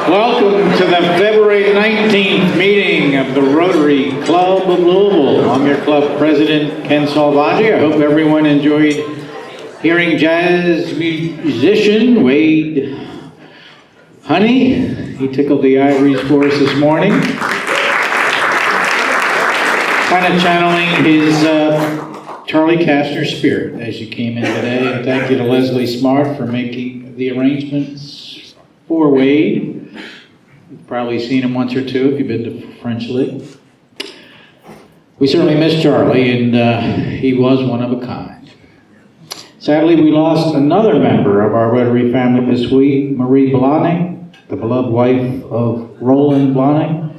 Welcome to the February 19th meeting of the Rotary Club of Louisville. I'm your club president, Ken Salvaggi. I hope everyone enjoyed hearing jazz musician Wade Honey. He tickled the ivories for us this morning. Kind of channeling his Charlie Kastner spirit as you came in today. And thank you to Leslie Smart for making the arrangements for Wade. You've probably seen him once or two if you've been to French League. We certainly miss Charlie, and he was one of a kind. Sadly, we lost another member of our Rotary family this week, Marie Blahning, the beloved wife of Roland Blahning.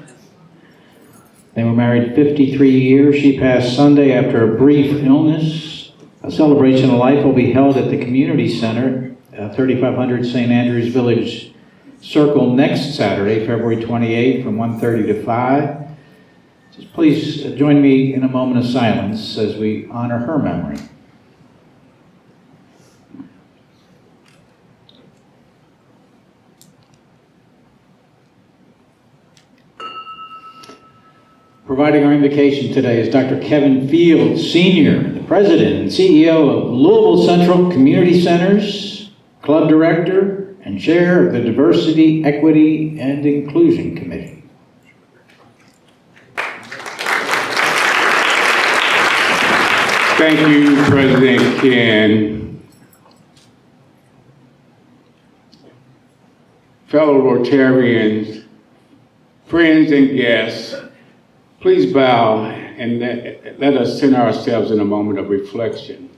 They were married 53 years. She passed Sunday after a brief illness. A celebration of life will be held at the Community Center, 3500 St. Andrews Village Circle next Saturday, February 28th from 1:30 to 5. Just please join me in a moment of silence as we honor her memory. Providing our invocation today is Dr. Kevin Fields, Sr., the President and CEO of Louisville Central Community Centers, Club Director, and Chair of the Diversity, Equity, and Inclusion Committee. Thank you, President Ken. Fellow Rotarians, friends and guests, please bow and let us center ourselves in a moment of reflection.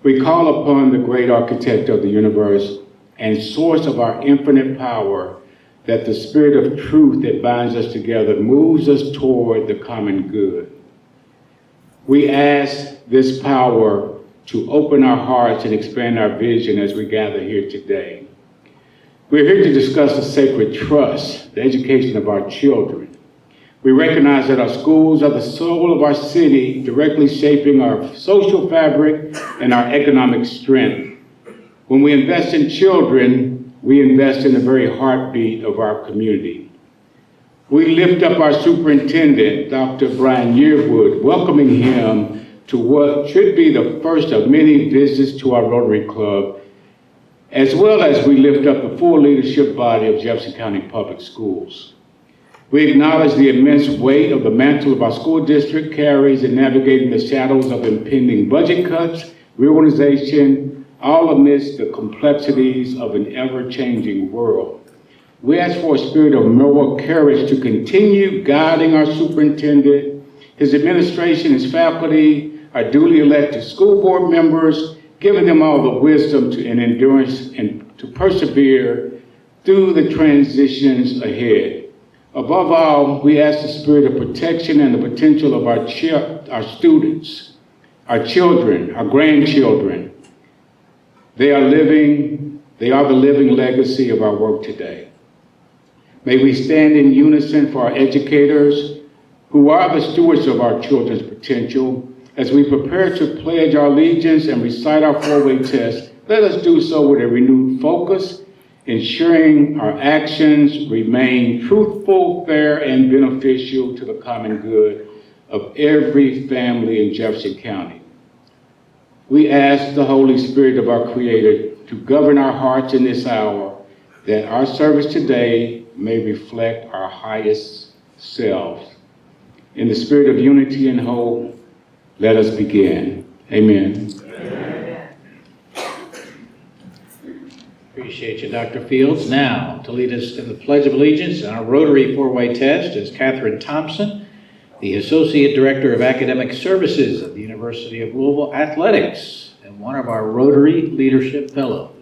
We call upon the great architect of the universe and source of our infinite power, that the spirit of truth that binds us together moves us toward the common good. We ask this power to open our hearts and expand our vision as we gather here today. We're here to discuss the sacred trust, the education of our children. We recognize that our schools are the soul of our city, directly shaping our social fabric and our economic strength. When we invest in children, we invest in the very heartbeat of our community. We lift up our superintendent, Dr. Brian Yearwood, welcoming him to what should be the first of many visits to our Rotary Club, as well as we lift up the full leadership body of Jefferson County Public Schools. We acknowledge the immense weight of the mantle of our school district carries in navigating the shadows of impending budget cuts, reorganization, all amidst the complexities of an ever-changing world. We ask for a spirit of moral courage to continue guiding our superintendent, his administration, his faculty, our duly elected school board members, giving them all the wisdom and endurance and to persevere through the transitions ahead. Above all, we ask the spirit of protection and the potential of our students, our children, our grandchildren. They are the living legacy of our work today. May we stand in unison for our educators, who are the stewards of our children's potential. As we prepare to pledge our allegiance and recite our four-way test, let us do so with a renewed focus, ensuring our actions remain truthful, fair, and beneficial to the common good of every family in Jefferson County. We ask the Holy Spirit of our Creator to govern our hearts in this hour, that our service today may reflect our highest selves. In the spirit of unity and hope, let us begin. Amen. Amen. Appreciate you, Dr. Fields. Now, to lead us in the Pledge of Allegiance and our Rotary four-way test is Catherine Thompson, the Associate Director of Academic Services of the University of Louisville Athletics and one of our Rotary Leadership Fellows.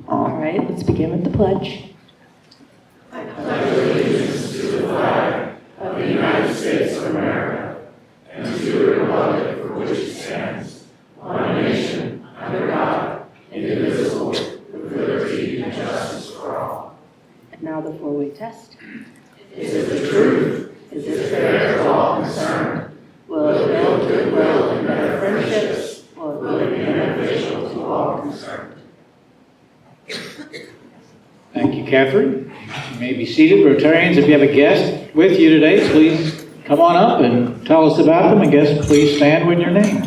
All right, let's begin with the pledge. I pledge allegiance to the flag of the United States of America and to the republic for which it stands, one nation, under God, indivisible, with liberty and justice for all. And now the four-way test. Is it the truth? Is it fair to all concerned? Will it build goodwill and better friendships? Will it be beneficial to all concerned? Catherine. You may be seated. Rotarians, if you have a guest with you today, please come on up and tell us about them. And guests, please stand with your name.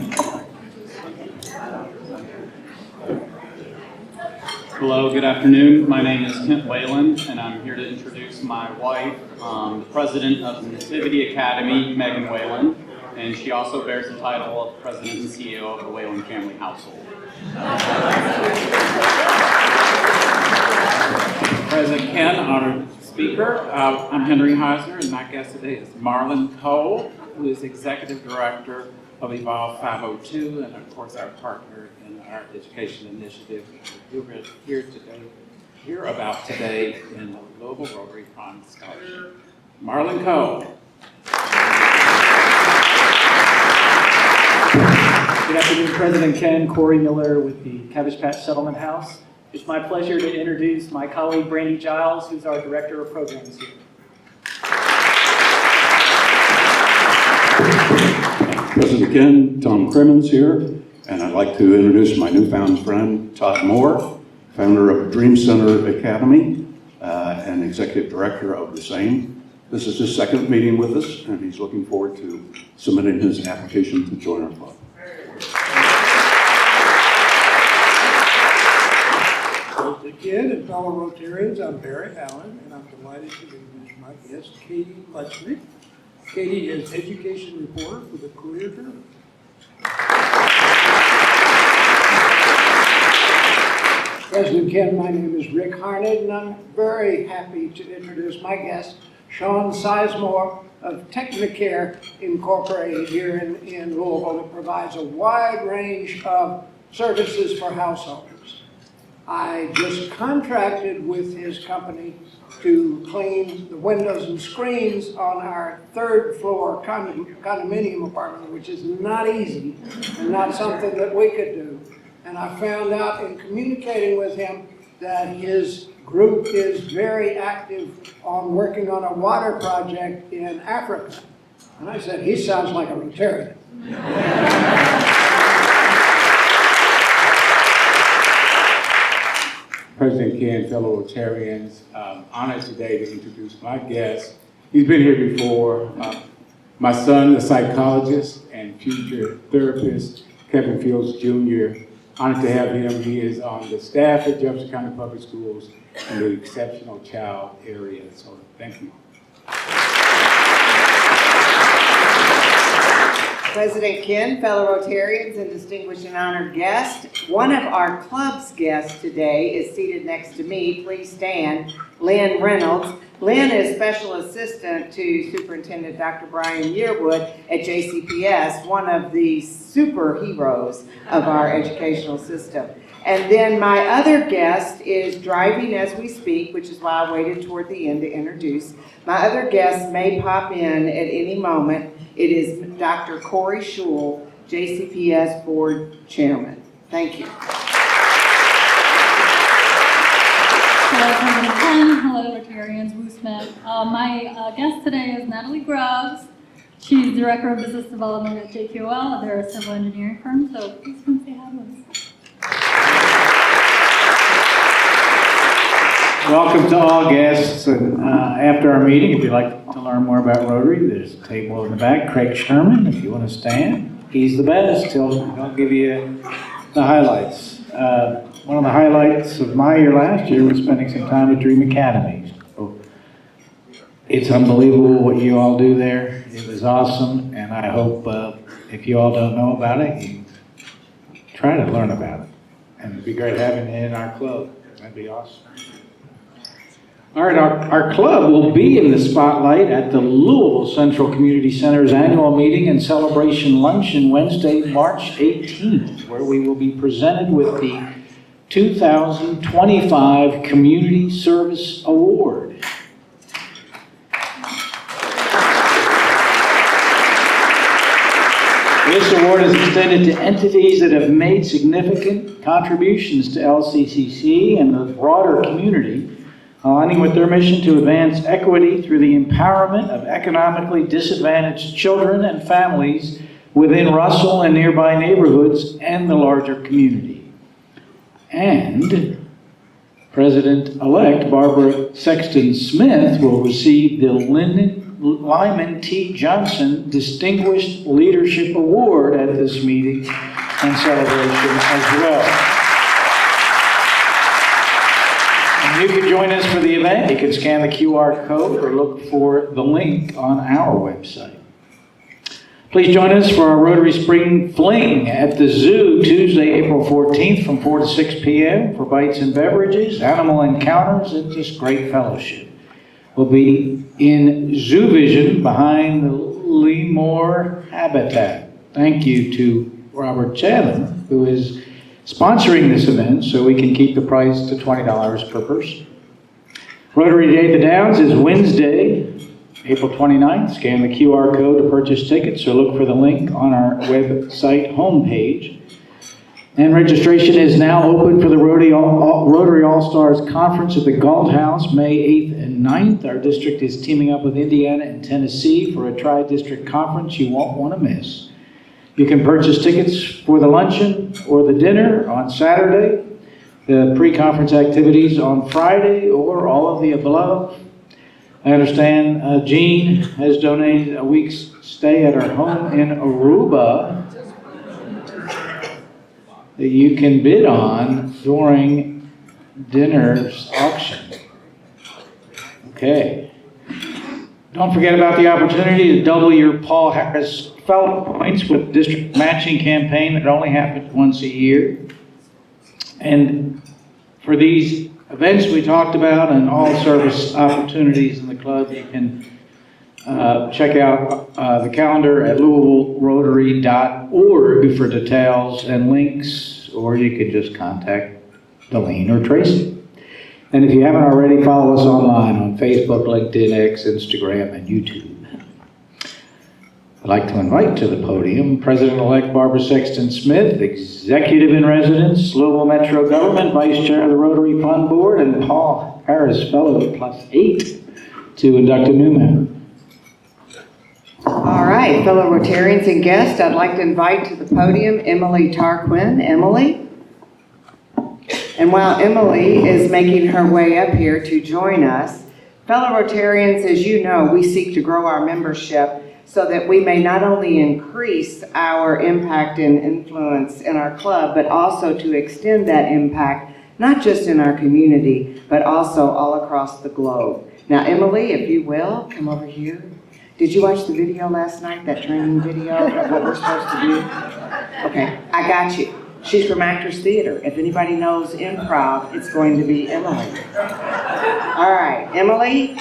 Hello, good afternoon. My name is Kent Whalen, and I'm here to introduce my wife, the president of the Nativity Academy, Megan Whalen, and she also bears the title of president and CEO of the Whalen family household. President Ken, honored speaker, I'm Henry Heisner, and my guest today is Marlon Cole, who is executive director of Evolve 502, and of course our partner in our education initiative. You'll hear about today in the Global Rotary Prime Scholarship. Marlon Cole. Good afternoon, President Ken. Corey Miller with the Cabbage Patch Settlement House. It's my pleasure to introduce my colleague Brandy Giles, who's our Director of Programs here. President Ken, Tom Crimmins here, and I'd like to introduce my newfound friend, Todd Moore, founder of Dream Center Academy and executive director of the same. This is his second meeting with us, and he's looking forward to submitting his application to join our club. Again, and fellow Rotarians, I'm Barry Allen, and I'm delighted to introduce my guest, Katie Lechnick. Katie is education reporter for the Career Journal. President Ken, my name is Rick Harned, and I'm very happy to introduce my guest, Sean Sizemore of Technicare Incorporated here in Louisville that provides a wide range of services for households. I just contracted with his company to clean the windows and screens on our third floor condominium apartment, which is not easy and not something that we could do. And I found out in communicating with him that his group is very active on working on a water project in Africa. And I said, he sounds like a Rotarian. President Ken, fellow Rotarians, honored today to introduce my guest. He's been here before. My son, the psychologist and future therapist, Kevin Fields Jr. Honored to have him. He is on the staff at Jefferson County Public Schools in the exceptional child area. So thank you. President Ken, fellow Rotarians, and distinguished and honored guests. One of our club's guests today is seated next to me. Please stand. Lynn Reynolds. Lynn is Special Assistant to Superintendent Dr. Brian Yearwood at JCPS, one of the superheroes of our educational system. And then my other guest is driving as we speak, which is why I waited toward the end to introduce. My other guest may pop in at any moment. It is Dr. Corey Schul, JCPS Board Chairman. Thank you. Hello, President Ken. Hello, Rotarians. Woo Smith. My guest today is Natalie Groves. She's Director of Business Development at JQL. They're a civil engineering firm, so please come say hi to us. Welcome to all guests. And after our meeting, if you'd like to learn more about Rotary, there's a table in the back. Craig Sherman, if you want to stand. He's the best. He'll give you the highlights. One of the highlights of my year last year was spending some time at Dream Academy. So it's unbelievable what you all do there. It was awesome, and I hope if you all don't know about it, you try to learn about it. And it'd be great having you in our club. That'd be awesome. All right, our club will be in the spotlight at the Louisville Central Community Center's annual meeting and celebration luncheon Wednesday, March 18th, where we will be presented with the 2025 Community Service Award. This award is extended to entities that have made significant contributions to LCCC and the broader community, aligning with their mission to advance equity through the empowerment of economically disadvantaged children and families within Russell and nearby neighborhoods and the larger community. And President-elect Barbara Sexton Smith will receive the Lyman T. Johnson Distinguished Leadership Award at this meeting and celebration as well. And you can join us for the event. You can scan the QR code or look for the link on our website. Please join us for our Rotary Spring Fling at the Zoo Tuesday, April 14th from 4 to 6 p.m. for bites and beverages, animal encounters, and just great fellowship. We'll be in Zoo Vision behind the Leemore Habitat. Thank you to Robert Chatham, who is sponsoring this event so we can keep the price to $20 per person. Rotary Day at the Downs is Wednesday, April 29th. Scan the QR code to purchase tickets or look for the link on our website homepage. And registration is now open for the Rotary All-Stars Conference at the Galt House, May 8th and 9th. Our district is teaming up with Indiana and Tennessee for a tri-district conference you won't want to miss. You can purchase tickets for the luncheon or the dinner on Saturday, the pre-conference activities on Friday, or all of the above. I understand Jean has donated a week's stay at her home in Aruba that you can bid on during dinner's auction. Okay. Don't forget about the opportunity to double your Paul Harris Fellow points with district matching campaign that only happens once a year. And for these events we talked about and all service opportunities in the club, you can check out the calendar at louisvillerotary.org for details and links, or you can just contact Deline or Tracy. And if you haven't already, follow us online on Facebook, LinkedIn, X, Instagram, and YouTube. I'd like to invite to the podium President-elect Barbara Sexton Smith, Executive in Residence, Louisville Metro Government, Vice Chair of the Rotary Fund Board, and Paul Harris Fellow +8 to induct a new member. All right, fellow Rotarians and guests, I'd like to invite to the podium Emily Tarquin. Emily? And while Emily is making her way up here to join us, fellow Rotarians, as you know, we seek to grow our membership so that we may not only increase our impact and influence in our club, but also to extend that impact, not just in our community, but also all across the globe. Now, Emily, if you will, come over here. Did you watch the video last night, that training video of what we're supposed to do? Okay, I got you. She's from Actors Theater. If anybody knows improv, it's going to be Emily. All right, Emily,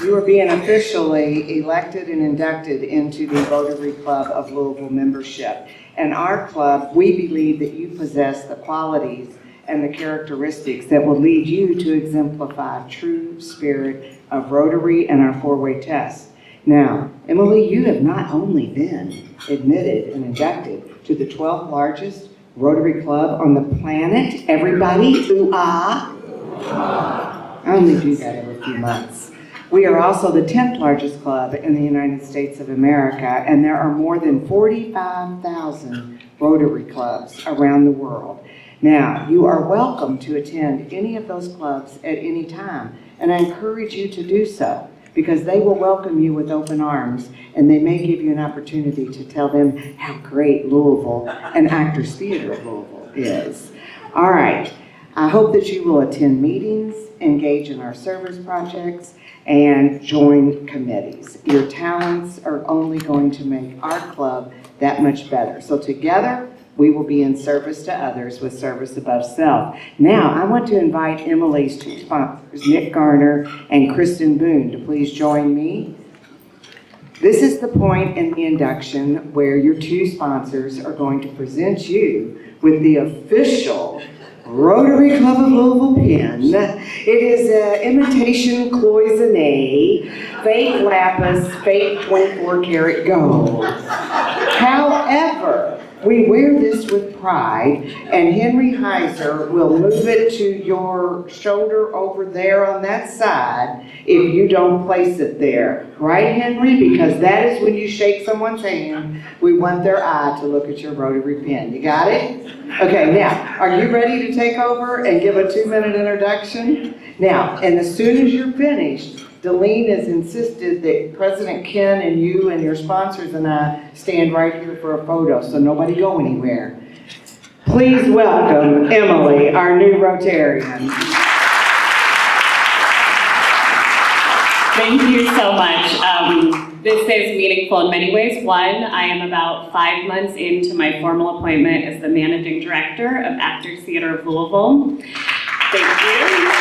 you are being officially elected and inducted into the Rotary Club of Louisville membership. And our club, we believe that you possess the qualities and the characteristics that will lead you to exemplify true spirit of Rotary and our four-way test. Now, Emily, you have not only been admitted and inducted to the 12th largest Rotary Club on the planet. Everybody, ooh-ah. I only do that every few months. We are also the 10th largest club in the United States of America, and there are more than 45,000 Rotary clubs around the world. Now, you are welcome to attend any of those clubs at any time, and I encourage you to do so, because they will welcome you with open arms, and they may give you an opportunity to tell them how great Louisville and Actors Theater of Louisville is. All right, I hope that you will attend meetings, engage in our service projects, and join committees. Your talents are only going to make our club that much better. So together, we will be in service to others with service above self. Now, I want to invite Emily's two sponsors, Nick Garner and Kristen Boone, to please join me. This is the point in the induction where your two sponsors are going to present you with the official Rotary Club of Louisville pin. It is an imitation cloisonne, fake lapis, fake 24 karat gold. However, We wear this with pride, and Henry Heiser will move it to your shoulder over there on that side if you don't place it there. Right, Henry? Because that is when you shake someone's hand, we want their eye to look at your Rotary pin. You got it? Okay, now, are you ready to take over and give a 2-minute introduction? Now, and as soon as you're finished, Delene has insisted that President Ken and you and your sponsors and I stand right here for a photo, so nobody go anywhere. Please welcome Emily, our new Rotarian. Thank you so much. This is meaningful in many ways. One, I am about 5 months into my formal appointment as the Managing Director of Actors Theater of Louisville. Thank you.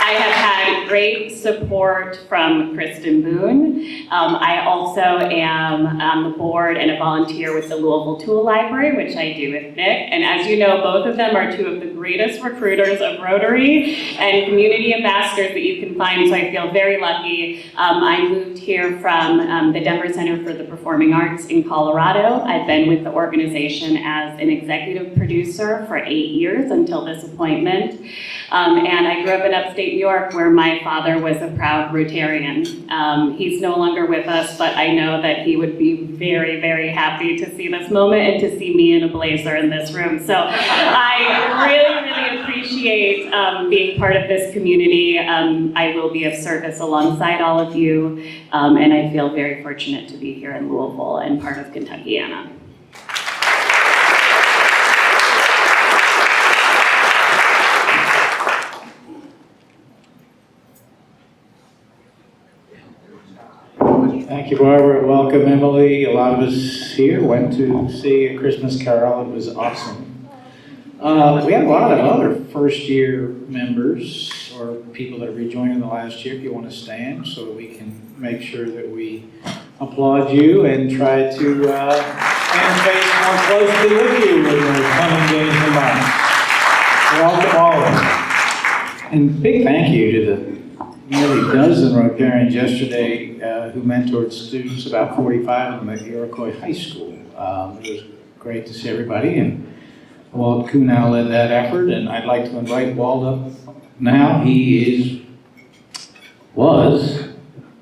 I have had great support from Kristen Boone. I also am on the board and a volunteer with the Louisville Tool Library, which I do with Nick. And as you know, both of them are two of the greatest recruiters of Rotary and community ambassadors that you can find, so I feel very lucky. I moved here from the Denver Center for the Performing Arts in Colorado. I've been with the organization as an executive producer for 8 years until this appointment. And I grew up in upstate New York, where my father was a proud Rotarian. He's no longer with us, but I know that he would be very, very happy to see this moment and to see me in a blazer in this room. So I really, really appreciate being part of this community. I will be of service alongside all of you, and I feel very fortunate to be here in Louisville and part of Kentuckiana. Thank you, Barbara. Welcome, Emily. A lot of us here went to see A Christmas Carol. It was awesome. We have a lot of other first-year members or people that rejoined in the last year. If you want to stand so we can make sure that we applaud you and try to interface more closely with you in the coming days and months. Welcome all of them. And big thank you to the nearly dozen Rotarians yesterday who mentored students, about 45 of them at Iroquois High School. It was great to see everybody, and Walt Kunow led that effort, and I'd like to invite Walt up now. He was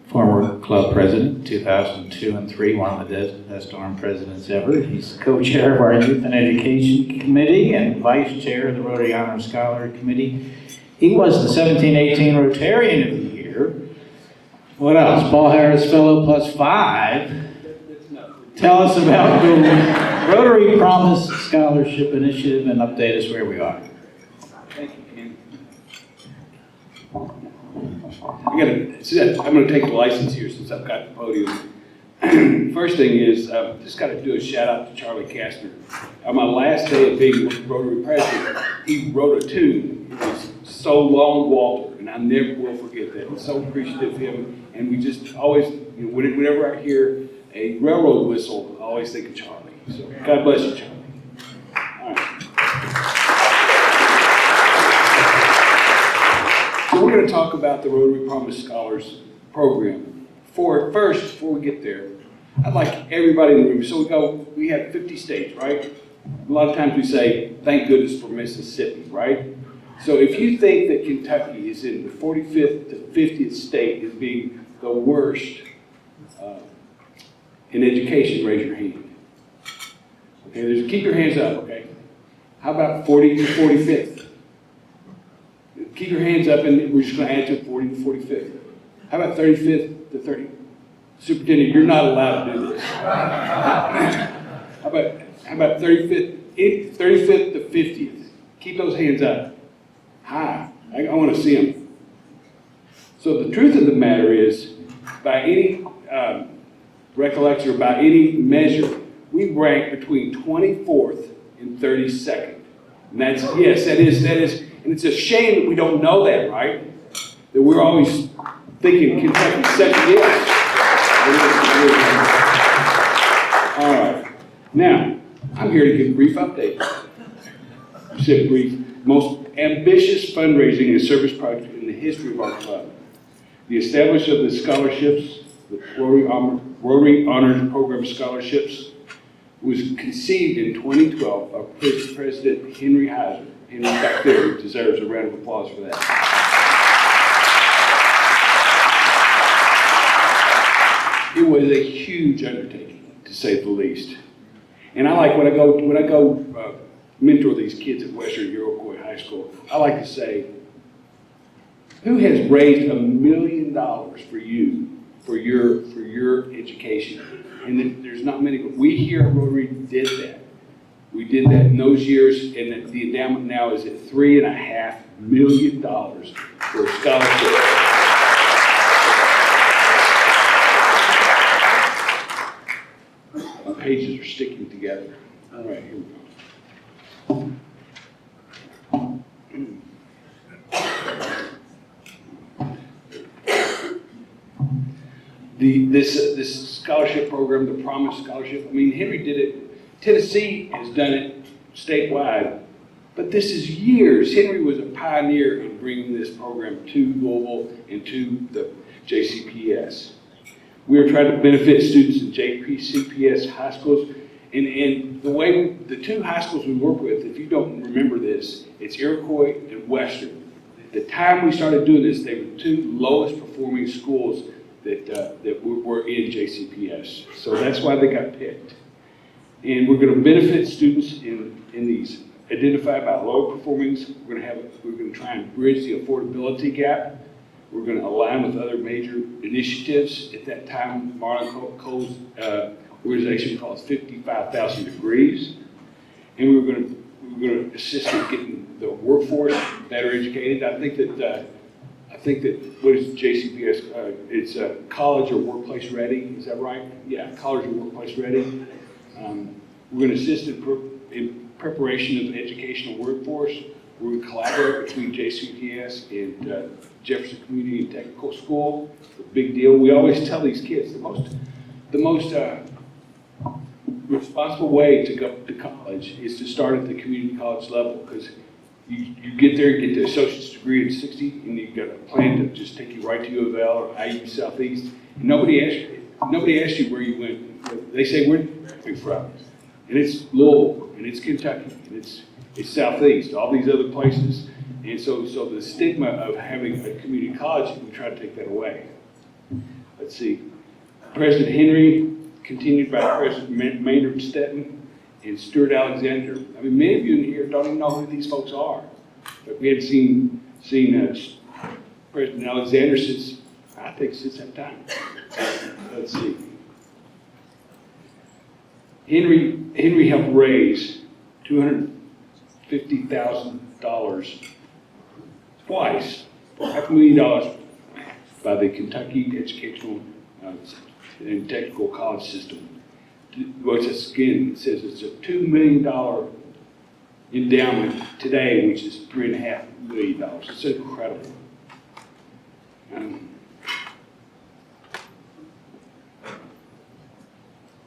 former club president, 2002 and 3, one of the best armed presidents ever. He's co-chair of our Youth and Education Committee and vice chair of the Rotary Honor Scholar Committee. He was the 1718 Rotarian of the Year. What else? Paul Harris Fellow +5. Tell us about the Rotary Promise Scholarship Initiative and update us where we are. Thank you, Ken. I'm going to take the license here since I've got the podium. First thing is, just got to do a shout out to Charlie Kastner. On my last day of being Rotary president, he wrote a tune. It was So Long, Walter, and I never will forget that. I'm so appreciative of him, and we just always, whenever I hear a railroad whistle, I always think of Charlie. So God bless you, Charlie. All right. So we're going to talk about the Rotary Promise Scholars Program. Before we get there, I'd like everybody in the room, so we have 50 states, right? A lot of times we say, thank goodness for Mississippi, right? So if you think that Kentucky is in the 45th to 50th state as being the worst in education, raise your hand. Okay, keep your hands up, okay? How about 40 to 45th? Keep your hands up and we're just going to add to 40 to 45th. How about 35th to 30th? Superintendent, you're not allowed to do this. How about 35th to 50th? Keep those hands up. High. I want to see them. So the truth of the matter is, by any recollection or by any measure, we rank between 24th and 32nd. And that is, and it's a shame that we don't know that, right? That we're always thinking Kentucky's second is. All right. Now, I'm here to give a brief update. I said brief. Most ambitious fundraising and service project in the history of our club. The establishment of the scholarships, the Rotary Honors Program scholarships, was conceived in 2012 by President Henry Heiser. Henry back there deserves a round of applause for that. It was a huge undertaking, to say the least. And I like when I go mentor these kids at Western Iroquois High School, I like to say, who has raised $1 million for you, for your education? And there's not many, but we here at Rotary did that. We did that in those years, and the endowment now is at $3.5 million for a scholarship. My pages are sticking together. All right, here we go. This scholarship program, the Promise Scholarship, I mean, Henry did it. Tennessee has done it statewide, but this is years. Henry was a pioneer in bringing this program to Louisville and to the JCPS. We are trying to benefit students in JCPS high schools, and the way the two high schools we work with, if you don't remember this, it's Iroquois and Western. At the time we started doing this, they were the two lowest performing schools that were in JCPS. So that's why they got picked. And we're going to benefit students in these identified by lower performings. We're going to try and bridge the affordability gap. We're going to align with other major initiatives. At that time, Marlon Cole's organization called 55,000 Degrees. And we're going to assist in getting the workforce better educated. I think that what is JCPS? It's college or workplace ready. Is that right? Yeah, college or workplace ready. We're going to assist in preparation of educational workforce. We're going to collaborate between JCPS and Jefferson Community and Technical School. It's a big deal. We always tell these kids the most responsible way to go to college is to start at the community college level, because you get there, you get the associate's degree at 60, and you've got a plan to just take you right to U of L or IU Southeast. And nobody asked you where you went. They say, where are you from? And it's Louisville, and it's Kentucky, and it's Southeast, all these other places. And so the stigma of having a community college, we try to take that away. Let's see. President Henry, continued by President Maynard Stetton and Stuart Alexander. I mean, many of you in here don't even know who these folks are. But we hadn't seen President Alexander since that time. Let's see. Henry helped raise $250,000 twice, $500,000 by the Kentucky Educational and Technical College System. It says it's a $2 million endowment today, which is $3.5 million. It's incredible. All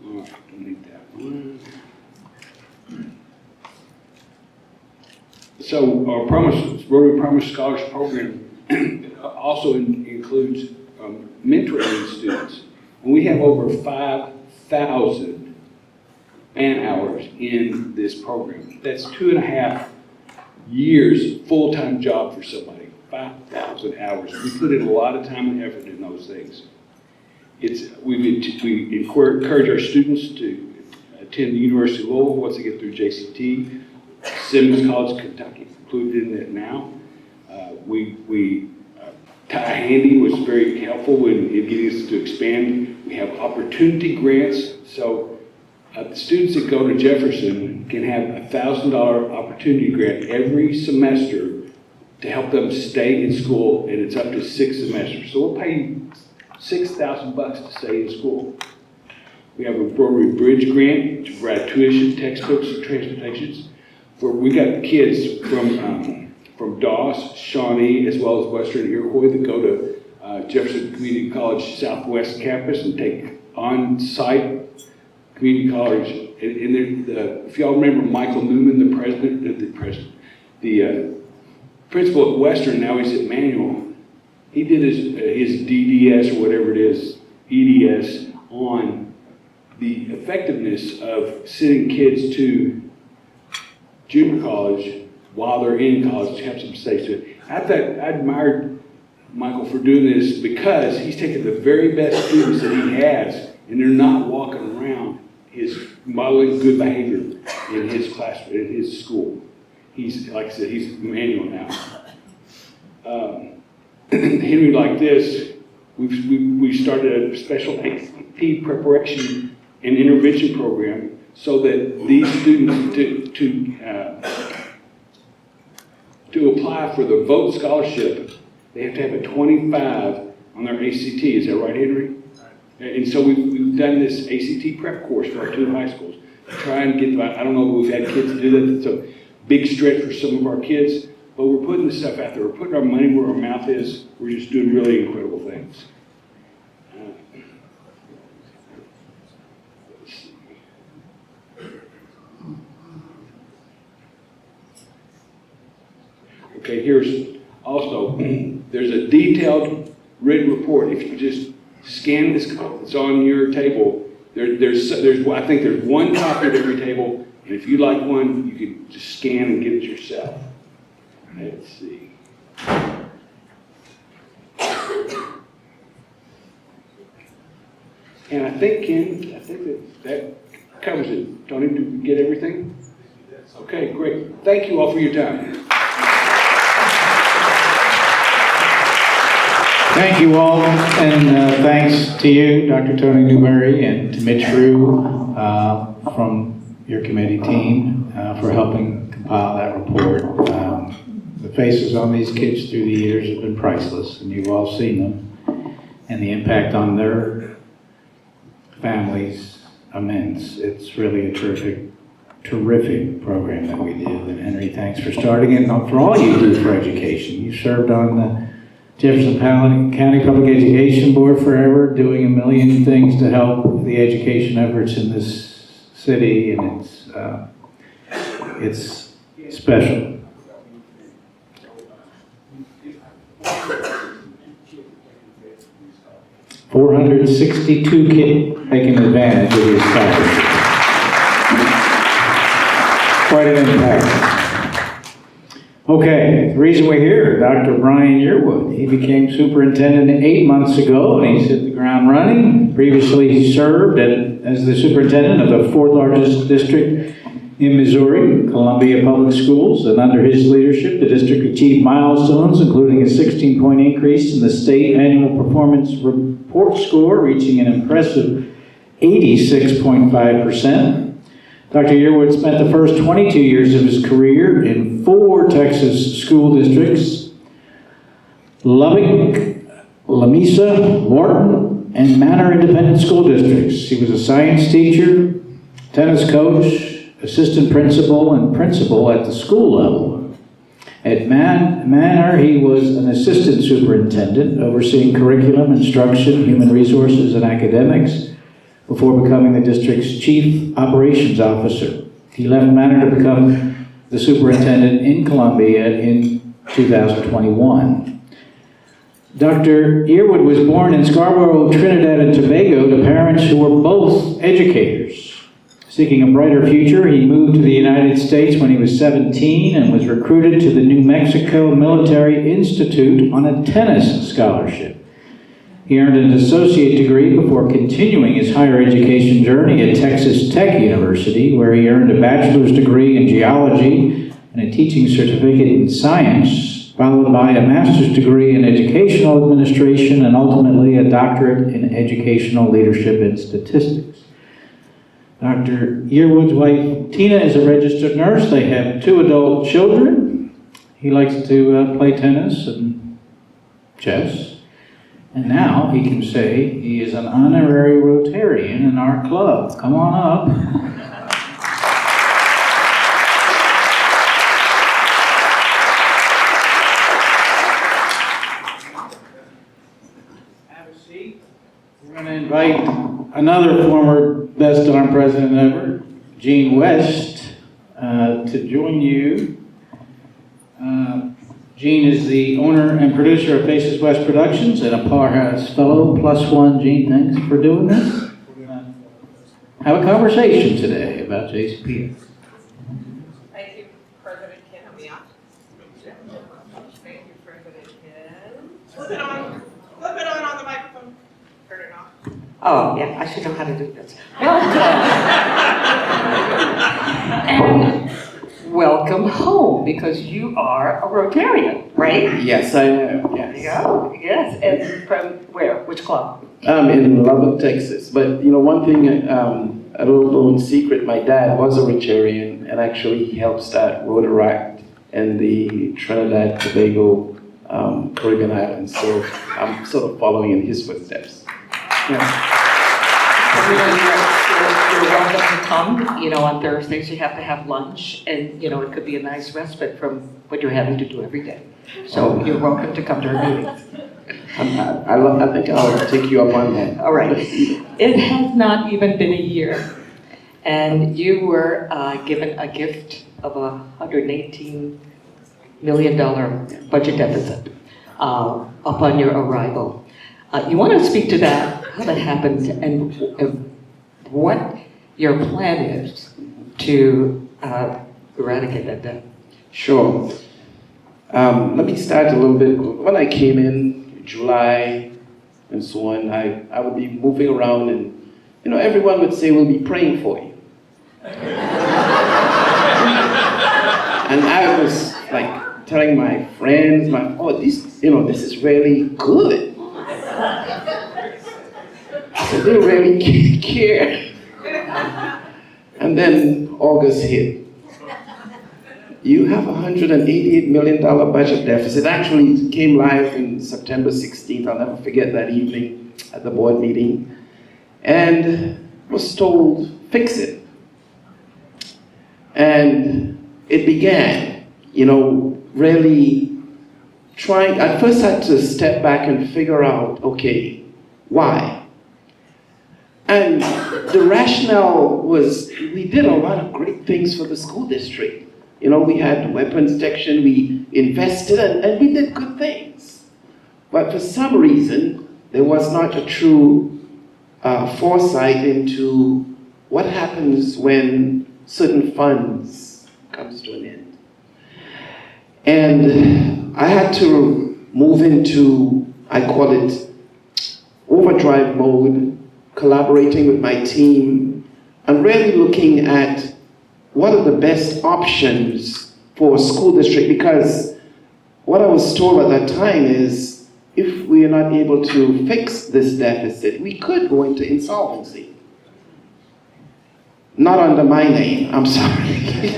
right, don't need that one. So our Rotary Promise Scholarship Program also includes mentoring students. And we have over 5,000 man hours in this program. That's 2.5 years full-time job for somebody, 5,000 hours. We put in a lot of time and effort in those things. We encourage our students to attend the University of Louisville once they get through JCT. Simmons College, Kentucky, included in that now. Ty Handy was very helpful in getting us to expand. We have opportunity grants, so the students that go to Jefferson can have a $1,000 opportunity grant every semester to help them stay in school, and it's up to 6 semesters. So we'll pay you $6,000 to stay in school. We have a Rotary Bridge grant to provide tuition, textbooks, and transportations. We got kids from Doss, Shawnee, as well as Western Iroquois that go to Jefferson Community College Southwest campus and take on-site community college. And if y'all remember Michael Newman, the principal at Western, now he's at Manual. He did his DDS or whatever it is, EDS on the effectiveness of sending kids to junior college while they're in college, to have some stakes to it. I admired Michael for doing this because he's taken the very best students that he has, and they're not walking around his modeling good behavior in his class, in his school. He's, like I said, he's manual now. Henry, like this, we started a special AP preparation and intervention program so that these students to apply for the VOTE scholarship, they have to have a 25 on their ACT. Is that right, Henry? And so we've done this ACT prep course for our 2 high schools. Try and get, I don't know if we've had kids do that. It's a big stretch for some of our kids, but we're putting this stuff out there. We're putting our money where our mouth is. We're just doing really incredible things. Okay, here's also, there's a detailed written report. If you just scan this, it's on your table. I think there's one copy at every table, and if you like one, you can just scan and get it yourself. Let's see. And I think, Ken, that covers it. Tony, did we get everything? Okay, great. Thank you all for your time. Thank you all, and thanks to you, Dr. Tony Newberry, and to Mitch Rue from your committee team for helping compile that report. The faces on these kids through the years have been priceless, and you've all seen them, and the impact on their families immense. It's really a terrific program that we do, and Henry, thanks for starting it, and for all you do for education. You served on the Jefferson County Public Education Board forever, doing a million things to help the education efforts in this city, and it's special. $462 kids taking advantage of his scholarship. Quite an impact. Okay, the reason we're here, Dr. Brian Yearwood. He became superintendent 8 months ago, and he's hit the ground running. Previously, he served as the superintendent of the 4th largest district in Missouri, Columbia Public Schools, and under his leadership, the district achieved milestones, including a 16-point increase in the state annual performance report score, reaching an impressive 86.5%. Dr. Yearwood spent the first 22 years of his career in 4 Texas school districts: Lubbock, Lamesa, Wharton, and Manor Independent School Districts. He was a science teacher, tennis coach, assistant principal, and principal at the school level. At Manor, he was an assistant superintendent, overseeing curriculum, instruction, human resources, and academics, before becoming the district's chief operations officer. He left Manor to become the superintendent in Columbia in 2021. Dr. Yearwood was born in Scarborough, Trinidad and Tobago, to parents who were both educators. Seeking a brighter future, he moved to the United States when he was 17 and was recruited to the New Mexico Military Institute on a tennis scholarship. He earned an associate degree before continuing his higher education journey at Texas Tech University, where he earned a bachelor's degree in geology and a teaching certificate in science, followed by a master's degree in educational administration and ultimately a doctorate in educational leadership and statistics. Dr. Yearwood's wife, Tina, is a registered nurse. They have 2 adult children. He likes to play tennis and chess. And now he can say he is an honorary Rotarian in our club. Come on up. Have a seat. We're going to invite another former best darn president ever, Gene West, to join you. Gene is the owner and producer of Faces West Productions and a Powerhouse Fellow. +1, Gene, thanks for doing this. have a conversation today about JCPS. Thank you, President Ken. Help me out. Thank you, President Ken. Flip it on the microphone. Turn it off. Oh, yeah, I should know how to do this. And welcome home, because you are a Rotarian, right? Yes, I am, There you yes. go, yes, and from where, which club? In Lubbock, Texas. But, you know, one thing, a little known secret, my dad was a Rotarian, and actually he helped start Rotary in the Trinidad, Tobago, Caribbean islands. So I'm sort of following in his footsteps. Yeah. So, you know, you're welcome to come, you know, on Thursdays you have to have lunch, and, you know, it could be a nice respite from what you're having to do every day. So you're welcome to come to our meetings. I think I'll take you up on that. All right. It has not even been a year, and you were given a gift of a $118 million budget deficit upon your arrival. You want to speak to that, how that happened, and what your plan is to eradicate that debt? Sure. Let me start a little bit. When I came in July and so on, I would be moving around, and you know, everyone would say, we'll be praying for you. And I was like telling my friends, this is really good. So they really care. And then August hit. You have a $188 million budget deficit. It actually came live in September 16th. I'll never forget that evening at the board meeting. And was told, fix it. And it began, you know, really trying. At first I had to step back and figure out, okay, why? And the rationale was, we did a lot of great things for the school district. You know, we had weapons detection, we invested, and we did good things. But for some reason, there was not a true foresight into what happens when certain funds comes to an end. And I had to move into, I call it overdrive mode, collaborating with my team, and really looking at what are the best options for a school district, because what I was told at that time is, if we are not able to fix this deficit, we could go into insolvency. Not under my name, I'm sorry.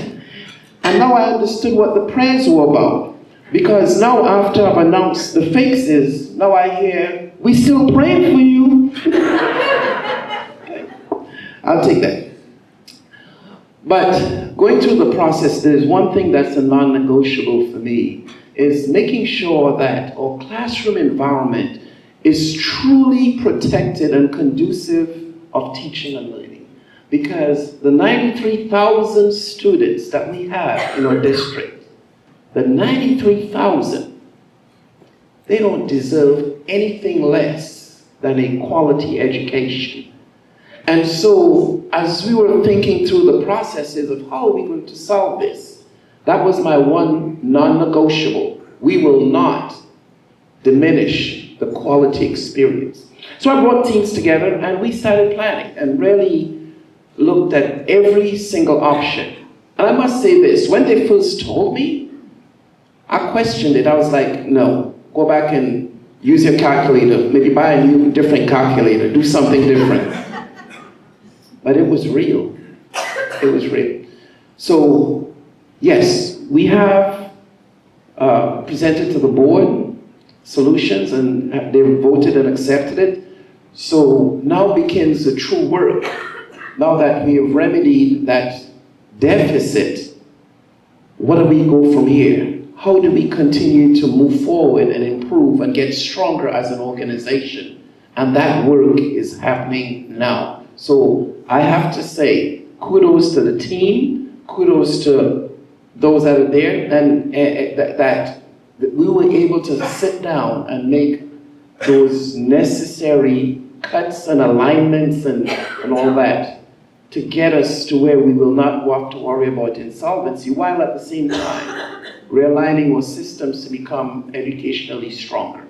And now I understood what the prayers were about, because now after I've announced the fixes, now I hear, we still praying for you. Okay. I'll take that. But going through the process, there's one thing that's a non-negotiable for me, is making sure that our classroom environment is truly protected and conducive of teaching and learning. Because the 93,000 students that we have in our district, the 93,000, they don't deserve anything less than a quality education. And so, as we were thinking through the processes of how are we going to solve this, that was my one non-negotiable. We will not diminish the quality experience. So I brought teams together and we started planning and really looked at every single option. And I must say this, when they first told me, I questioned it. I was like, no, go back and use your calculator, maybe buy a new, different calculator, do something different. But it was real. It was real. So, yes, we have presented to the board solutions, and they voted and accepted it. So now begins the true work. Now that we have remedied that deficit, what do we go from here? How do we continue to move forward and improve and get stronger as an organization? And that work is happening now. So I have to say, kudos to the team, kudos to those that are there, and that we were able to sit down and make those necessary cuts and alignments and all that to get us to where we will not have to worry about insolvency, while at the same time realigning our systems to become educationally stronger.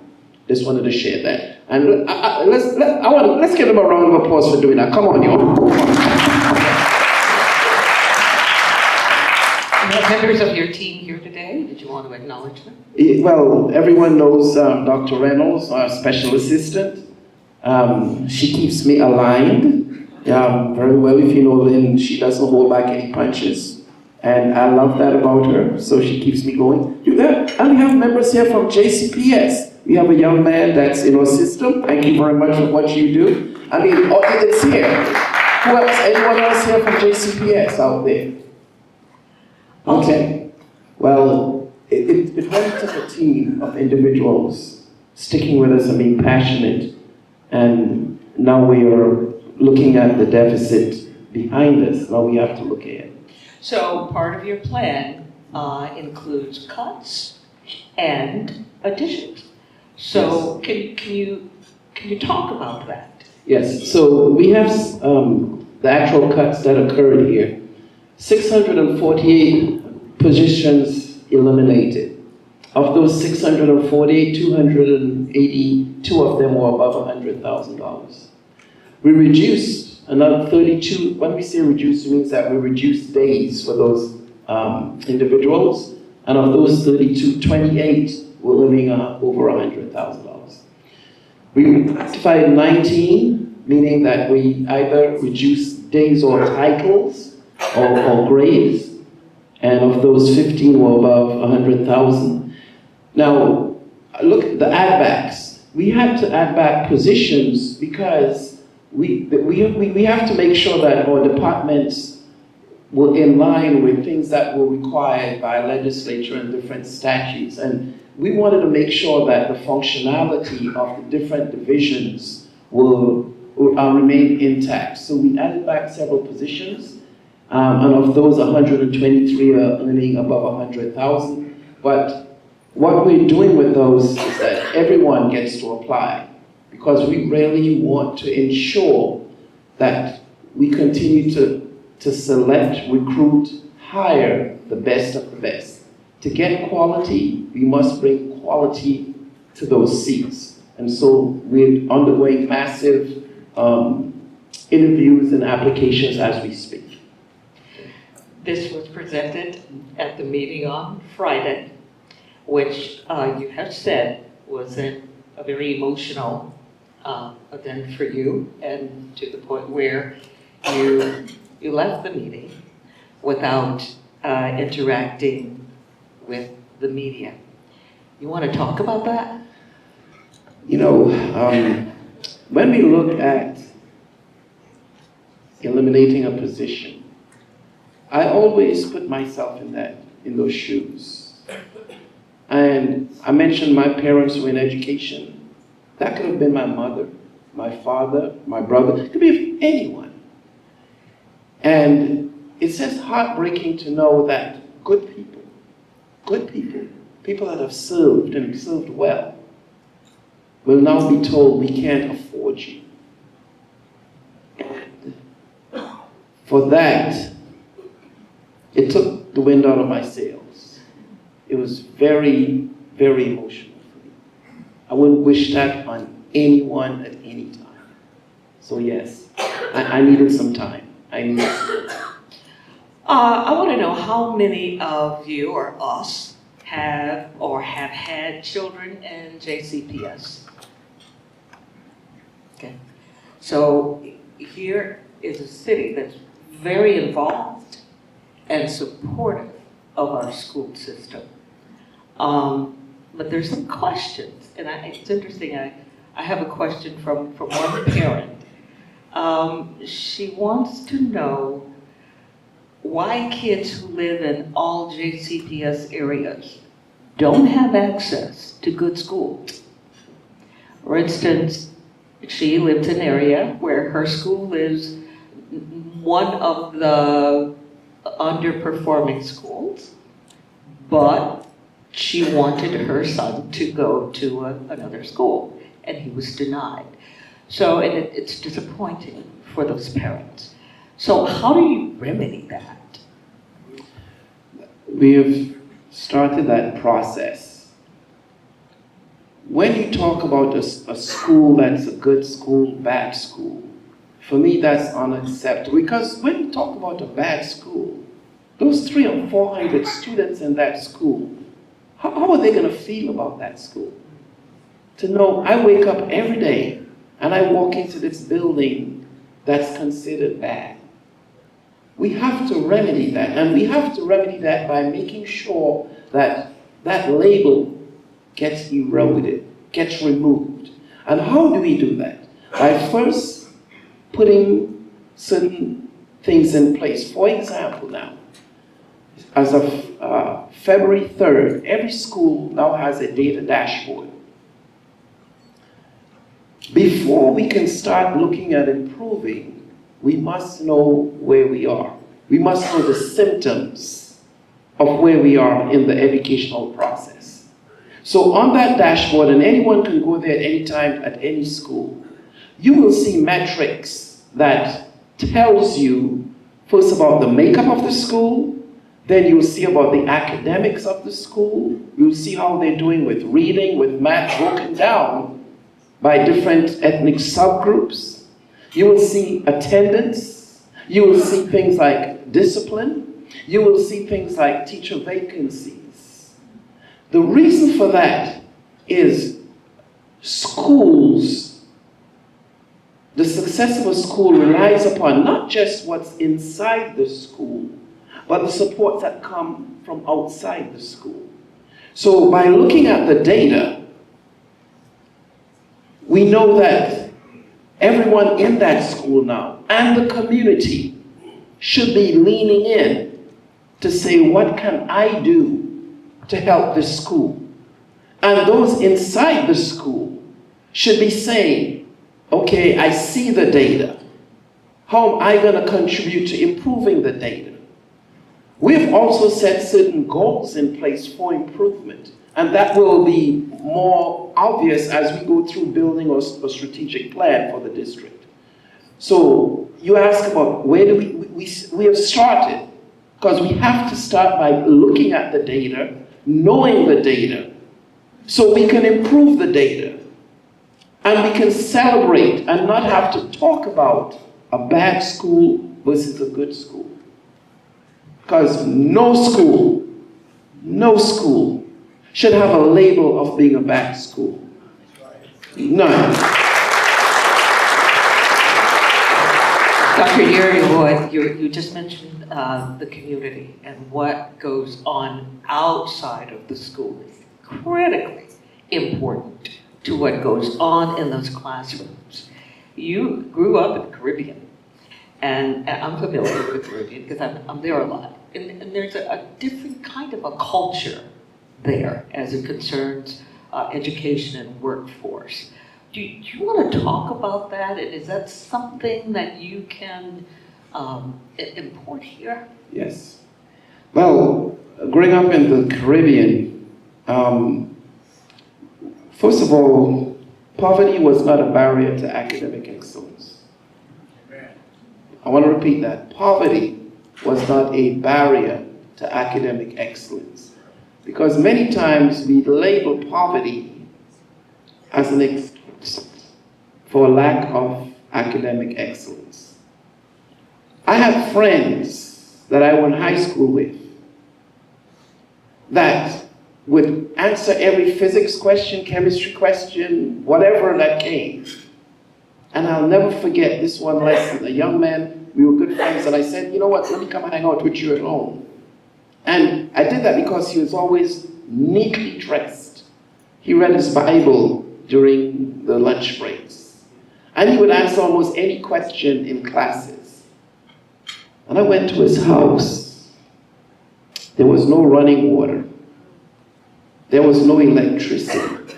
Just wanted to share that. And let's give them a round of applause for doing that. Come on, y'all. We have members of your team here today. Did you want to acknowledge them? Well, everyone knows Dr. Reynolds, our special assistant. She keeps me aligned. Very well, if you know Lynn, she doesn't hold back any punches. And I love that about her, so she keeps me going. And we have members here from JCPS. We have a young man that's in our system. Thank you very much for what you do. I mean, it's here. Who else? Anyone else here from JCPS out there? Okay. Well, it really took a team of individuals sticking with us and being passionate. And now we are looking at the deficit behind us. Now we have to look at it. So part of your plan includes cuts and additions. So can you talk about that? Yes. So we have the actual cuts that occurred here. 648 positions eliminated. Of those 648, 282 of them were above $100,000. We reduced another 32. When we say reduce, it means that we reduced days for those individuals. And of those 32, 28 were earning over $100,000. We rectified 19, meaning that we either reduced days or titles or grades. And of those, 15 were above 100,000. Now, look at the add-backs. We had to add back positions because we have to make sure that our departments were in line with things that were required by legislature and different statutes. And we wanted to make sure that the functionality of the different divisions will remain intact. So we added back several positions. And of those, 123 are earning above 100,000. But what we're doing with those is that everyone gets to apply, because we really want to ensure that we continue to select, recruit, hire the best of the best. To get quality, we must bring quality to those seats. And so we're undergoing massive interviews and applications as we speak. This was presented at the meeting on Friday, which you have said was a very emotional event for you, and to the point where you left the meeting without interacting with the media. You want to talk about that? You know, when we look at eliminating a position, I always put myself in those shoes. And I mentioned my parents were in education. That could have been my mother, my father, my brother. It could be anyone. And it's just heartbreaking to know that good people, people that have served and served well, will now be told we can't afford you. And for that, it took the wind out of my sails. It was very, very emotional for me. I wouldn't wish that on anyone at any time. So yes, I needed some time. I want to know how many of you or us have had children in JCPS. Okay, so here is a city that's very involved and supportive of our school system. But there's some questions, and it's interesting. I have a question from one parent. She wants to know why kids who live in all JCPS areas don't have access to good schools. For instance, she lives in an area where her school is one of the underperforming schools, but she wanted her son to go to another school, and he was denied. So, and it's disappointing for those parents. So how do you remedy that? We have started that process. When you talk about a school that's a good school, bad school, for me that's unacceptable. Because when you talk about a bad school, those 300 or 400 students in that school, how are they going to feel about that school? To know I wake up every day and I walk into this building that's considered bad. We have to remedy that, and we have to remedy that by making sure that that label gets eroded, gets removed. And how do we do that? By first putting certain things in place. For example now, as of February 3rd, every school now has a data dashboard. Before we can start looking at improving, we must know where we are. We must know the symptoms of where we are in the educational process. So on that dashboard, and anyone can go there at any time at any school, you will see metrics that tells you first about the makeup of the school, then you'll see about the academics of the school, you'll see how they're doing with reading, with math broken down by different ethnic subgroups. You will see attendance, you will see things like discipline, you will see things like teacher vacancies. The reason for that is schools, the success of a school relies upon not just what's inside the school, but the supports that come from outside the school. So by looking at the data, we know that everyone in that school now and the community should be leaning in to say, what can I do to help this school? And those inside the school should be saying, okay, I see the data. How am I going to contribute to improving the data? We've also set certain goals in place for improvement, and that will be more obvious as we go through building a strategic plan for the district. So you ask about where do we have started, because we have to start by looking at the data, knowing the data, so we can improve the data, and we can celebrate and not have to talk about a bad school versus a good school. Because no school should have a label of being a bad school. None. Dr. Yearwood, you just mentioned the community, and what goes on outside of the school is critically important to what goes on in those classrooms. You grew up in the Caribbean, and I'm familiar with the Caribbean because I'm there a lot. And there's a different kind of a culture there as it concerns education and workforce. Do you want to talk about that? And is that something that you can import here? Yes. Well, growing up in the Caribbean, first of all, poverty was not a barrier to academic excellence. I want to repeat that. Poverty was not a barrier to academic excellence. Because many times we label poverty as an excuse for lack of academic excellence. I have friends that I went to high school with that would answer every physics question, chemistry question, whatever that came. And I'll never forget this one lesson. A young man, we were good friends, and I said, you know what, let me come hang out with you at home. And I did that because he was always neatly dressed. He read his Bible during the lunch breaks. And he would answer almost any question in classes. And I went to his house. There was no running water. There was no electricity.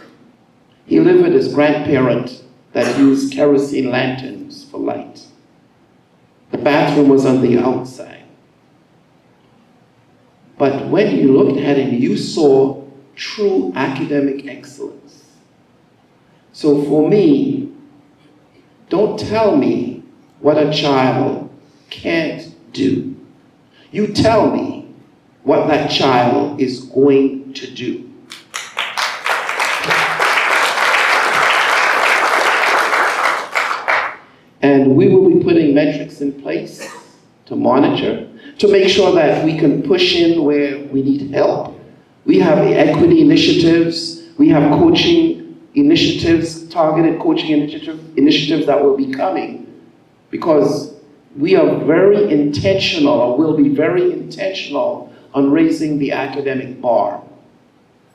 He lived with his grandparent that used kerosene lanterns for light. The bathroom was on the outside. But when you looked at him, you saw true academic excellence. So for me, don't tell me what a child can't do. You tell me what that child is going to do. And we will be putting metrics in place to monitor, to make sure that we can push in where we need help. We have equity initiatives, we have coaching initiatives, targeted coaching initiatives that will be coming, because we are very intentional, or will be very intentional, on raising the academic bar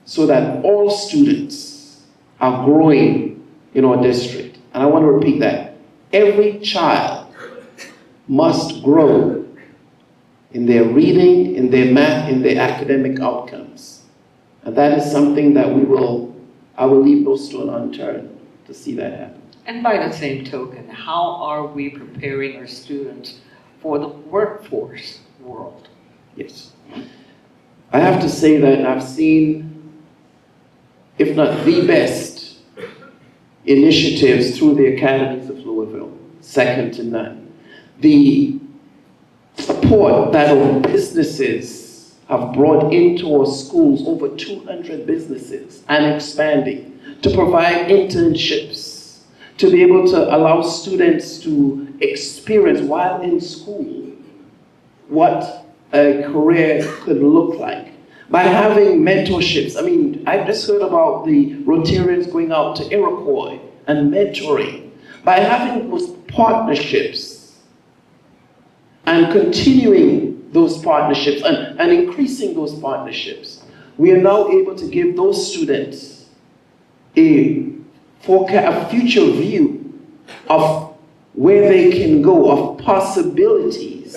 so that all students are growing in our district. And I want to repeat that. Every child must grow in their reading, in their math, in their academic outcomes. And that is something that I will leave no stone unturned to see that happen. And by the same token, how are we preparing our students for the workforce world? Yes. I have to say that I've seen, if not the best, initiatives through the academies of Louisville, second to none. The support that our businesses have brought into our schools, over 200 businesses, and expanding, to provide internships, to be able to allow students to experience while in school what a career could look like. By having mentorships, I mean, I just heard about the Rotarians going out to Iroquois and mentoring. By having those partnerships and continuing those partnerships and increasing those partnerships, we are now able to give those students a future view of where they can go, of possibilities,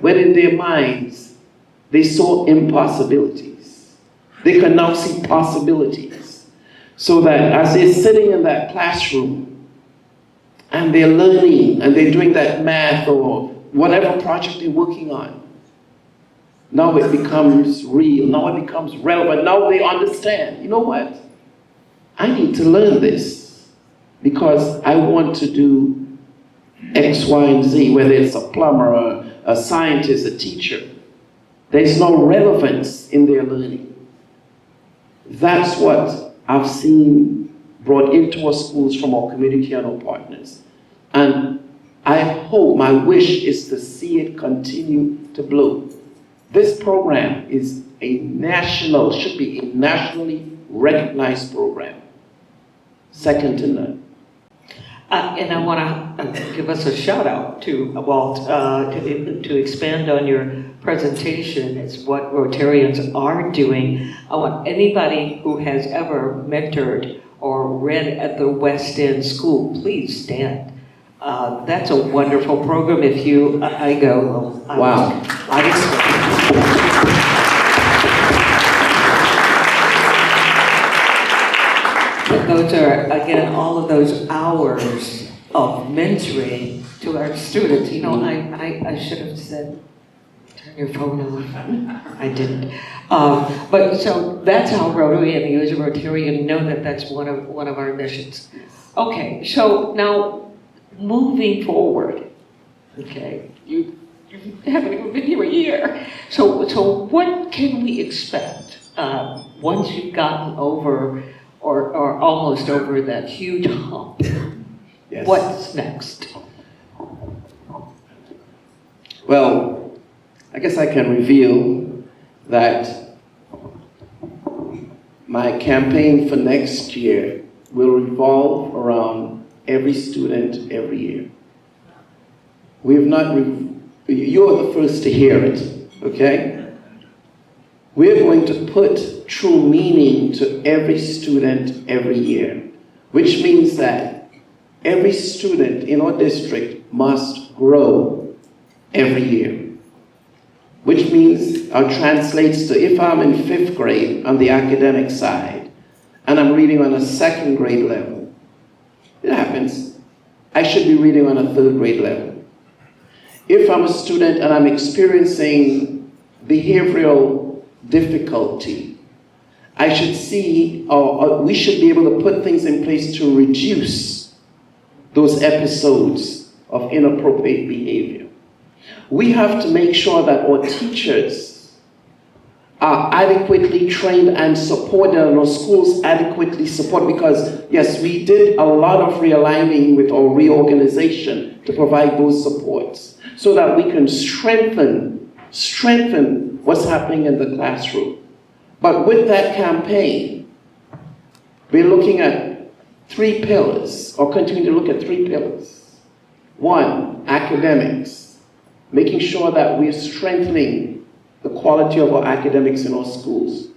when in their minds they saw impossibilities. They can now see possibilities. So that as they're sitting in that classroom and they're learning and they're doing that math or whatever project they're working on, now it becomes real, now it becomes relevant, now they understand, you know what? I need to learn this because I want to do X, Y, and Z, whether it's a plumber, a scientist, a teacher. There's no relevance in their learning. That's what I've seen brought into our schools from our community and our partners. And I hope, my wish is to see it continue to blow. This program is should be a nationally recognized program. Second to none. And I want to give us a shout out to Walt to expand on your presentation. It's what Rotarians are doing. I want anybody who has ever mentored or read at the West End School, please stand. That's a wonderful program. If you, I go. Wow. Those are, again, all of those hours of mentoring to our students. You know, I should have said, turn your phone off. I didn't. But so that's how Rotary and the User Rotarian know that that's one of our missions. Okay, so now moving forward, okay, you haven't even been here a year. So what can we expect once you've gotten over or almost over that huge hump? Yes. What's next? Well, I guess I can reveal that my campaign for next year will revolve around every student every year. We have not, you're the first to hear it, okay? We're going to put true meaning to every student every year, which means that every student in our district must grow every year, which means or translates to, if I'm in 5th grade on the academic side and I'm reading on a 2nd grade level, it happens, I should be reading on a 3rd grade level. If I'm a student and I'm experiencing behavioral difficulty, I should see, or we should be able to put things in place to reduce those episodes of inappropriate behavior. We have to make sure that our teachers are adequately trained and supported, and our schools adequately support, because yes, we did a lot of realigning with our reorganization to provide those supports so that we can strengthen what's happening in the classroom. But with that campaign, we're looking at 3 pillars, or continue to look at 3 pillars. 1, academics, making sure that we're strengthening the quality of our academics in our schools.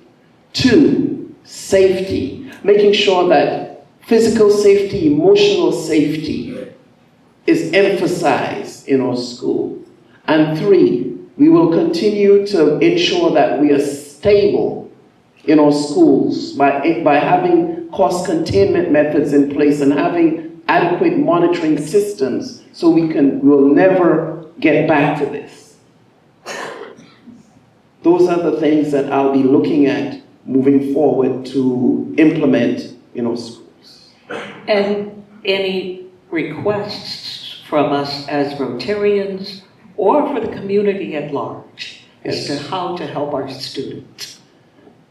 2, safety, making sure that physical safety, emotional safety is emphasized in our school. And 3, we will continue to ensure that we are stable in our schools by having cost containment methods in place and having adequate monitoring systems so we'll never get back to this. Those are the things that I'll be looking at moving forward to implement in our schools. And any requests from us as Rotarians or for the community at large as to how to help our students?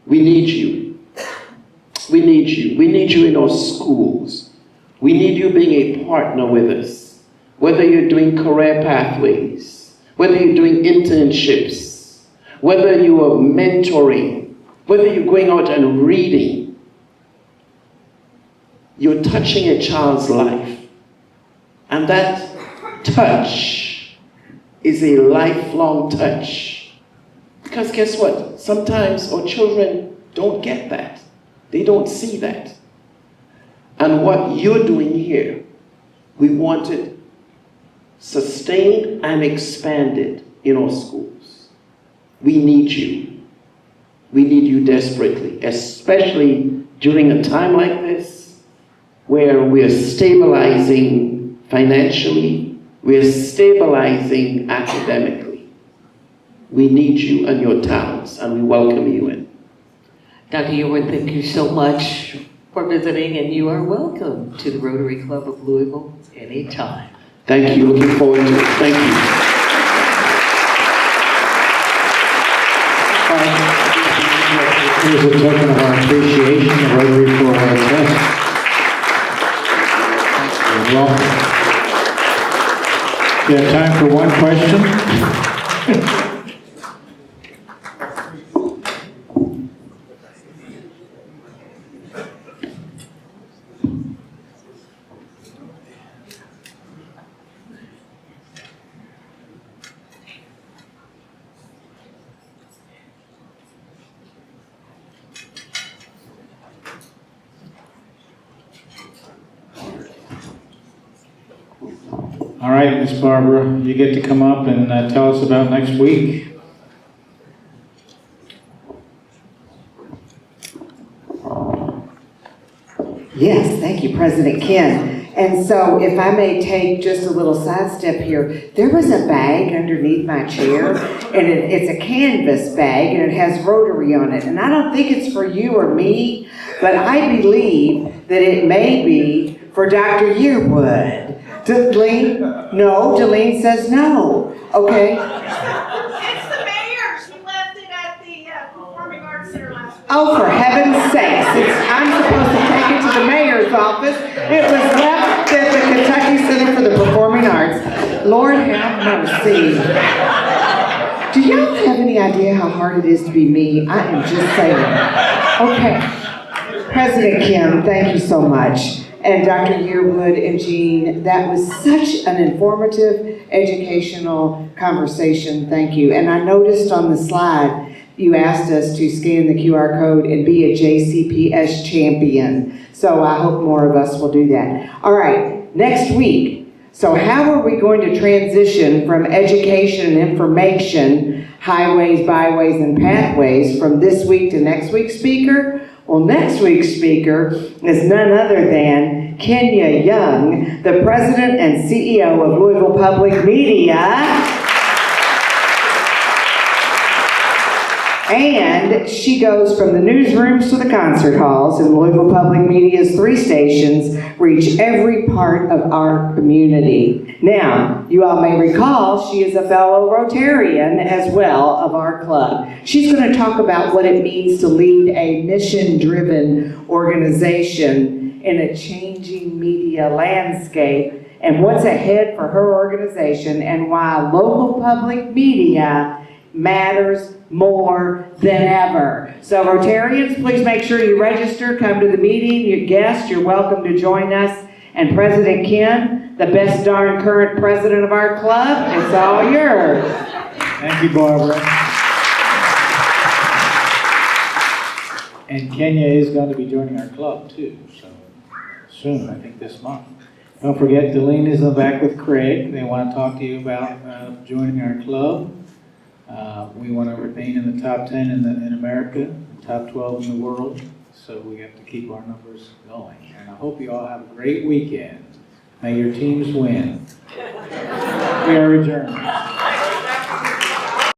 We need you. We need you. We need you in our schools. We need you being a partner with us. Whether you're doing career pathways, whether you're doing internships, whether you are mentoring, whether you're going out and reading, you're touching a child's life. And that touch is a lifelong touch. Because guess what? Sometimes our children don't get that. They don't see that. And what you're doing here, we want it sustained and expanded in our schools. We need you. We need you desperately, especially during a time like this where we're stabilizing financially, we're stabilizing academically. We need you and your talents, and we welcome you in. Dr. Yearwood, thank you so much for visiting, and you are welcome to the Rotary Club of Louisville anytime. Thank you. Looking forward to it. Thank you. Here's a token of our appreciation, the Rotary for our test. You're welcome. Do you have time for one question? All right, Ms. Barbara, you get to come up and tell us about next week. Yes, thank you, President Ken. And so if I may take just a little sidestep here, there was a bag underneath my chair, and it's a canvas bag, and it has Rotary on it. And I don't think it's for you or me, but I believe that it may be for Dr. Yearwood. Delene? No, Delene says no. Okay. It's the mayor's. We left it at the Performing Arts Center last week. Oh, for heaven's sakes. I'm supposed to take it to the mayor's office. It was left at the Kentucky Center for the Performing Arts. Lord have mercy. Do y'all have any idea how hard it is to be me? I am just saying. Okay. President Kim, thank you so much. And Dr. Yearwood and Jean, that was such an informative, educational conversation. Thank you. And I noticed on the slide, you asked us to scan the QR code and be a JCPS champion. So I hope more of us will do that. All right, next week. So how are we going to transition from education and information, highways, byways, and pathways from this week to next week's speaker? Well, next week's speaker is none other than Kenya Young, the President and CEO of Louisville Public Media. And she goes from the newsrooms to the concert halls, and Louisville Public Media's 3 stations reach every part of our community. Now, you all may recall, she is a fellow Rotarian as well of our club. She's going to talk about what it means to lead a mission-driven organization in a changing media landscape and what's ahead for her organization and why local public media matters more than ever. So Rotarians, please make sure you register, come to the meeting, your guests, you're welcome to join us. And President Ken, the best darn current president of our club, it's all yours. Thank you, Barbara. And Kenya is going to be joining our club too, so soon, I think this month. Don't forget, Delene is in the back with Craig. They want to talk to you about joining our club. We want to remain in the top 10 in America, top 12 in the world, so we have to keep our numbers going. And I hope you all have a great weekend. May your teams win. We are adjourned.